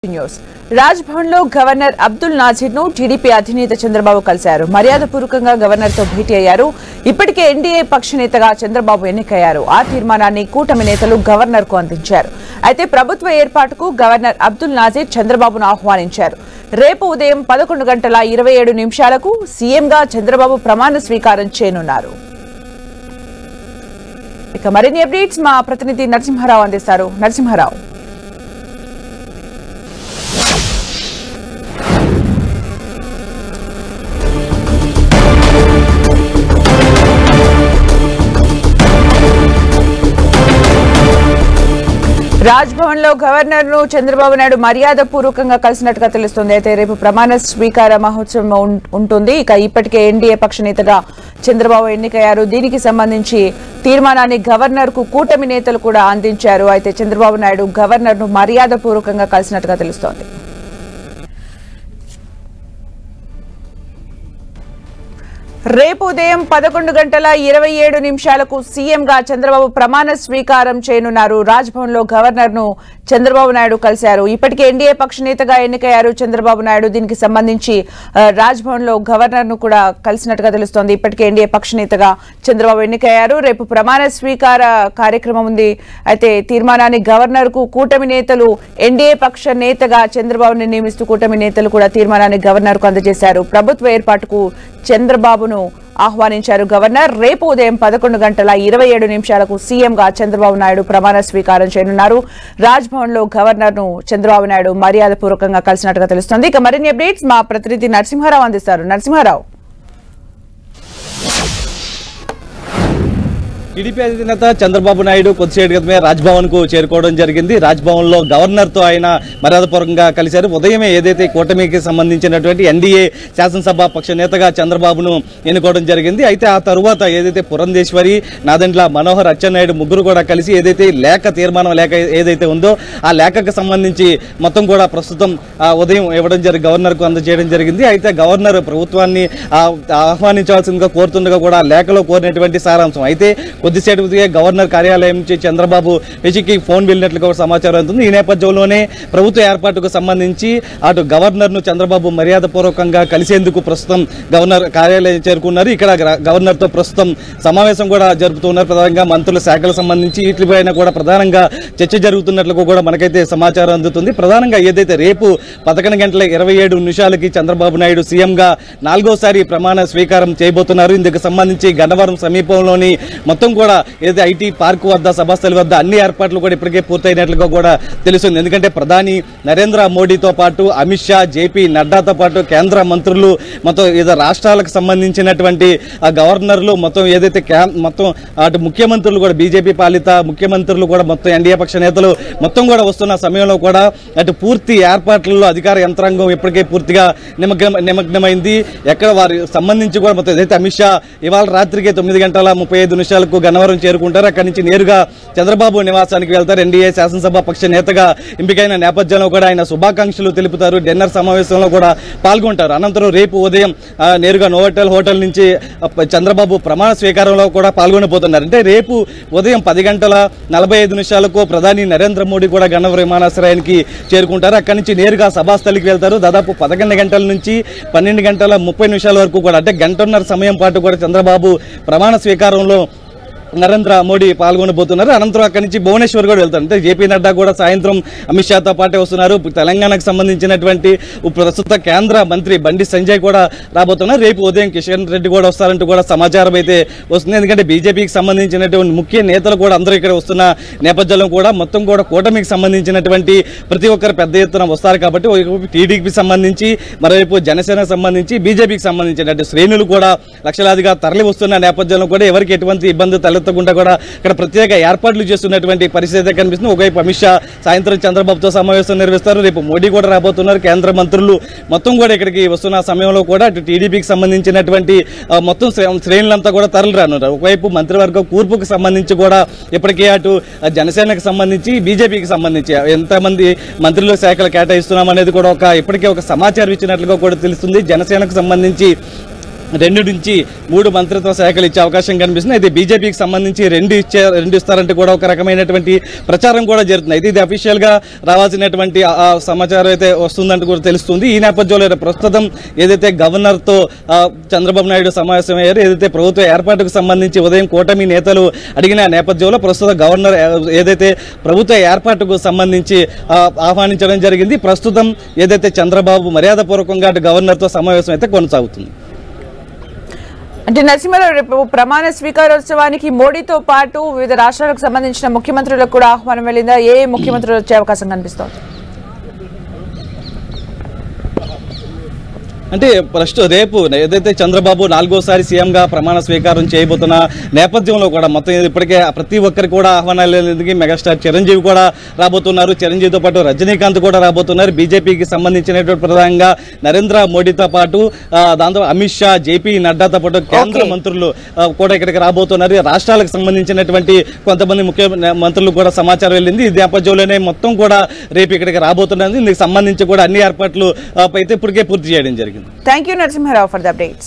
News Raj Bhavan లో governor Abdul Nazir ను TDP అధినేత చంద్రబాబు కలిశారు. మర్యాదపూర్వకంగా గవర్నర్ తో భేటీ అయ్యారు. ఇప్పటికే ఎన్డీఏ పక్ష నేతగా చంద్రబాబు ఎన్నికయ్యారు. ఆ తీర్మానాన్ని కూటమి నేతలు గవర్నర్ కు అందించారు. అయితే ప్రభుత్వ ఏర్పాటుకు గవర్నర్ అబ్దుల్ నాజీర్ చంద్రబాబును ఆహ్వానించారు. రేపు ఉదయం 11:27 సీఎంగా చంద్రబాబు ప్రమాణ స్వీకారం చేయనున్నారు. ఇక మరిన్ని అప్డేట్స్ మా ప్రతినిధి నరసింహారావు అందిస్తారు. నరసింహారావు, రాజ్భవన్ లో గవర్నర్ ను చంద్రబాబు నాయుడు మర్యాదపూర్వకంగా కలిసినట్టుగా తెలుస్తుంది. అయితే రేపు ప్రమాణ స్వీకార మహోత్సవం ఉంటుంది. ఇక ఇప్పటికే ఎన్డీఏ పక్ష నేతగా చంద్రబాబు ఎన్నికయ్యారు. దీనికి సంబంధించి తీర్మానాన్ని గవర్నర్ కు కూటమి నేతలు కూడా అందించారు. అయితే చంద్రబాబు నాయుడు గవర్నర్ ను మర్యాదపూర్వకంగా కలిసినట్టుగా తెలుస్తోంది. రేపు ఉదయం 11:27 సీఎంగా చంద్రబాబు ప్రమాణ స్వీకారం చేయనున్నారు. రాజ్భవన్ లో గవర్నర్ ను చంద్రబాబు నాయుడు కలిశారు. ఇప్పటికే ఎన్డీఏ పక్ష నేతగా ఎన్నికయ్యారు చంద్రబాబు నాయుడు. దీనికి సంబంధించి రాజ్భవన్ లో గవర్నర్ ను కూడా కలిసినట్టుగా తెలుస్తోంది. ఇప్పటికే ఎన్డీఏ పక్ష నేతగా చంద్రబాబు ఎన్నికయ్యారు. రేపు ప్రమాణ స్వీకార కార్యక్రమం ఉంది. అయితే తీర్మానాన్ని గవర్నర్ కు కూటమి నేతలు ఎన్డీఏ పక్ష నేతగా చంద్రబాబుని నియమిస్తూ కూటమి నేతలు కూడా తీర్మానాన్ని గవర్నర్ కు అందజేశారు. ప్రభుత్వ ఏర్పాటుకు చంద్రబాబును ఆహ్వానించారు గవర్నర్. రేపు ఉదయం 11:27 సీఎంగా చంద్రబాబు నాయుడు ప్రమాణ స్వీకారం చేయనున్నారు. రాజ్భవన్ లో గవర్నర్ ను చంద్రబాబు నాయుడు మర్యాదపూర్వకంగా కలిసినట్టుగా తెలుస్తోంది. ఇక మరిన్ని అప్డేట్స్ మా ప్రతినిధి నరసింహారావు అందిస్తారు. నరసింహారావు, టీడీపీ అధినేత చంద్రబాబు నాయుడు కొద్దిసేపటి క్రితమే రాజ్భవన్ కు చేరుకోవడం జరిగింది. రాజ్భవన్ లో గవర్నర్ తో ఆయన మర్యాదపూర్వకంగా కలిశారు. ఉదయమే ఏదైతే కూటమికి సంబంధించినటువంటి ఎన్డీఏ శాసనసభ పక్ష నేతగా చంద్రబాబును ఎన్నుకోవడం జరిగింది. అయితే ఆ తరువాత ఏదైతే పురంధేశ్వరి, నాదెండ్ల మనోహర్, అచ్చెన్నాయుడు ముగ్గురు కూడా కలిసి ఏదైతే తీర్మానం లేఖ ఏదైతే ఉందో ఆ లేఖకు సంబంధించి మొత్తం కూడా ప్రస్తుతం ఉదయం ఇవ్వడం గవర్నర్ కు అందజేయడం జరిగింది. అయితే గవర్నర్ ప్రభుత్వాన్ని ఆహ్వానించాల్సిందిగా కోరుతుండగా కూడా లేఖలో కోరినటువంటి సారాంశం అయితే కొద్దిసేపటికే గవర్నర్ కార్యాలయం నుంచి చంద్రబాబు పేజీకి ఫోన్ వెళ్ళినట్లుగా సమాచారం అందుతుంది. ఈ నేపథ్యంలోనే ప్రభుత్వ ఏర్పాటుకు సంబంధించి అటు గవర్నర్ ను చంద్రబాబు మర్యాదపూర్వకంగా కలిసేందుకు ప్రస్తుతం గవర్నర్ కార్యాలయం చేరుకున్నారు. ఇక్కడ గవర్నర్ తో ప్రస్తుతం సమావేశం కూడా జరుపుతున్నారు. ప్రధానంగా మంత్రుల శాఖలకు సంబంధించి వీటిపైన కూడా ప్రధానంగా చర్చ జరుగుతున్నట్లుగా కూడా మనకైతే సమాచారం అందుతుంది. ప్రధానంగా ఏదైతే రేపు 11:27 చంద్రబాబు నాయుడు సీఎంగా 4వసారి ప్రమాణ స్వీకారం చేయబోతున్నారు. ఇందుకు సంబంధించి గన్నవరం సమీపంలోని మొత్తం కూడా ఏదైతే ఐటీ పార్క్ వద్ద, సభాస్థలి వద్ద అన్ని ఏర్పాట్లు కూడా ఇప్పటికే పూర్తయినట్లుగా కూడా తెలుస్తుంది. ఎందుకంటే ప్రధాని నరేంద్ర మోడీతో పాటు అమిత్ షా, జేపీ నడ్డాతో పాటు కేంద్ర మంత్రులు, మొత్తం ఏదో రాష్ట్రాలకు సంబంధించినటువంటి గవర్నర్లు, మొత్తం ఏదైతే మొత్తం అటు ముఖ్యమంత్రులు కూడా బీజేపీ పాలిత ముఖ్యమంత్రులు కూడా మొత్తం ఎన్డీఏ పక్ష నేతలు మొత్తం కూడా వస్తున్న సమయంలో కూడా అటు పూర్తి ఏర్పాట్లలో అధికార యంత్రాంగం ఇప్పటికే పూర్తిగా నిమగ్నమైంది. ఎక్కడ వారి సంబంధించి కూడా మొత్తం ఏదైతే అమిత్ షా ఇవాళ రాత్రికి 9:35 గన్నవరం చేరుకుంటారు. అక్కడి నుంచి నేరుగా చంద్రబాబు నివాసానికి వెళ్తారు. ఎన్డీఏ శాసనసభ పక్ష నేతగా ఎంపికైన నేపథ్యంలో కూడా ఆయన శుభాకాంక్షలు తెలుపుతారు. డిన్నర్ సమావేశంలో కూడా పాల్గొంటారు. అనంతరం రేపు ఉదయం నేరుగా నోవోటెల్ హోటల్ నుంచి చంద్రబాబు ప్రమాణ స్వీకారంలో కూడా పాల్గొనబోతున్నారు. అంటే రేపు ఉదయం 10:45 ప్రధాని నరేంద్ర మోడీ కూడా గన్నవరం విమానాశ్రయానికి చేరుకుంటారు. అక్కడి నుంచి నేరుగా సభాస్థలికి వెళ్తారు. దాదాపు 11 గంటల నుంచి 12:30 వరకు కూడా అంటే గంటన్నర సమయం పాటు కూడా చంద్రబాబు ప్రమాణ స్వీకారంలో నరేంద్ర మోడీ పాల్గొనబోతున్నారు. అనంతరం అక్కడి నుంచి భువనేశ్వర్ కూడా వెళ్తారు. అంటే జేపీ నడ్డా కూడా సాయంత్రం అమిత్ షాతో పాటే వస్తున్నారు. తెలంగాణకు సంబంధించినటువంటి ప్రస్తుత కేంద్ర మంత్రి బండి సంజయ్ కూడా రాబోతున్నారు. రేపు ఉదయం కిషన్ రెడ్డి కూడా వస్తారంటూ కూడా సమాచారం అయితే వస్తుంది. ఎందుకంటే బీజేపీకి సంబంధించినటువంటి ముఖ్య నేతలు కూడా అందరూ ఇక్కడ వస్తున్న నేపథ్యంలో కూడా మొత్తం కూడా కూటమికి సంబంధించినటువంటి ప్రతి ఒక్కరు పెద్ద ఎత్తున వస్తారు. కాబట్టి టీడీపీకి సంబంధించి, మరోవైపు జనసేనకు సంబంధించి, బీజేపీకి సంబంధించినటువంటి శ్రేణులు కూడా లక్షలాదిగా తరలి వస్తున్న నేపథ్యంలో కూడా ఎవరికి ఎటువంటి ఇబ్బంది తలెత్తకుండా కూడా ఇక్కడ ప్రత్యేక ఏర్పాట్లు చేస్తున్నటువంటి పరిస్థితి కనిపిస్తుంది. ఒకవైపు అమిత్ షా సాయంత్రం చంద్రబాబుతో సమావేశం నిర్వహిస్తారు. రేపు మోడీ కూడా రాబోతున్నారు. కేంద్ర మంత్రులు మొత్తం కూడా ఇక్కడికి వస్తున్న సమయంలో కూడా అటు టీడీపీకి సంబంధించినటువంటి మొత్తం శ్రేణులంతా కూడా తరలి రానున్నారు. ఒకవైపు మంత్రివర్గం కూర్పుకు సంబంధించి కూడా ఇప్పటికే అటు జనసేనకు సంబంధించి, బీజేపీకి సంబంధించి ఎంతమంది మంత్రుల శాఖలు కేటాయిస్తున్నాం అనేది కూడా ఇప్పటికే ఒక సమాచారం ఇచ్చినట్లుగా కూడా తెలుస్తుంది. జనసేనకు సంబంధించి 2 నుంచి 3 మంత్రిత్వ శాఖలు ఇచ్చే అవకాశం కనిపిస్తుంది. అయితే బీజేపీకి సంబంధించి 2 ఇస్తారంటే కూడా ఒక రకమైనటువంటి ప్రచారం కూడా జరుగుతుంది. అయితే ఇది అఫీషియల్ గా రావాల్సినటువంటి సమాచారం అయితే వస్తుందంటూ కూడా తెలుస్తుంది. ఈ నేపథ్యంలో ప్రస్తుతం ఏదైతే గవర్నర్ తో చంద్రబాబు నాయుడు సమావేశమయ్యారు, ఏదైతే ప్రభుత్వ ఏర్పాటుకు సంబంధించి ఉదయం కూటమి నేతలు అడిగిన నేపథ్యంలో ప్రస్తుతం గవర్నర్ ఏదైతే ప్రభుత్వ ఏర్పాటుకు సంబంధించి ఆహ్వానించడం జరిగింది. ప్రస్తుతం ఏదైతే చంద్రబాబు మర్యాదపూర్వకంగా గవర్నర్ తో సమావేశం అయితే కొనసాగుతుంది. అంటే నరసింహారావు, రేపు ప్రమాణ స్వీకారోత్సవానికి మోడీతో పాటు వివిధ రాష్ట్రాలకు సంబంధించిన ముఖ్యమంత్రులకు కూడా ఆహ్వానం వెళ్ళిందా? ఏ ముఖ్యమంత్రులు వచ్చే అవకాశం కనిపిస్తోంది? అంటే ప్రస్తుతం రేపు ఏదైతే చంద్రబాబు 4వ సీఎంగా ప్రమాణ స్వీకారం చేయబోతున్న నేపథ్యంలో కూడా మొత్తం ఇప్పటికే ప్రతి ఒక్కరికి కూడా ఆహ్వానాలు మెగాస్టార్ చిరంజీవి కూడా రాబోతున్నారు. చిరంజీవితో పాటు రజనీకాంత్ కూడా రాబోతున్నారు. బీజేపీకి సంబంధించినటువంటి ప్రధానంగా నరేంద్ర మోడీతో పాటు దాంతో అమిత్ షా, జేపీ నడ్డాతో పాటు కేంద్ర మంత్రులు కూడా ఇక్కడికి రాబోతున్నారు. రాష్ట్రాలకు సంబంధించినటువంటి కొంతమంది ముఖ్య మంత్రులు కూడా సమాచారం వెళ్ళింది. ఈ నేపథ్యంలోనే మొత్తం కూడా రేపు ఇక్కడికి రాబోతున్నారు. దీనికి సంబంధించి కూడా అన్ని ఏర్పాట్లు అయితే ఇప్పటికే పూర్తి చేయడం జరిగింది. Thank you, Narasimha Rao, for the updates.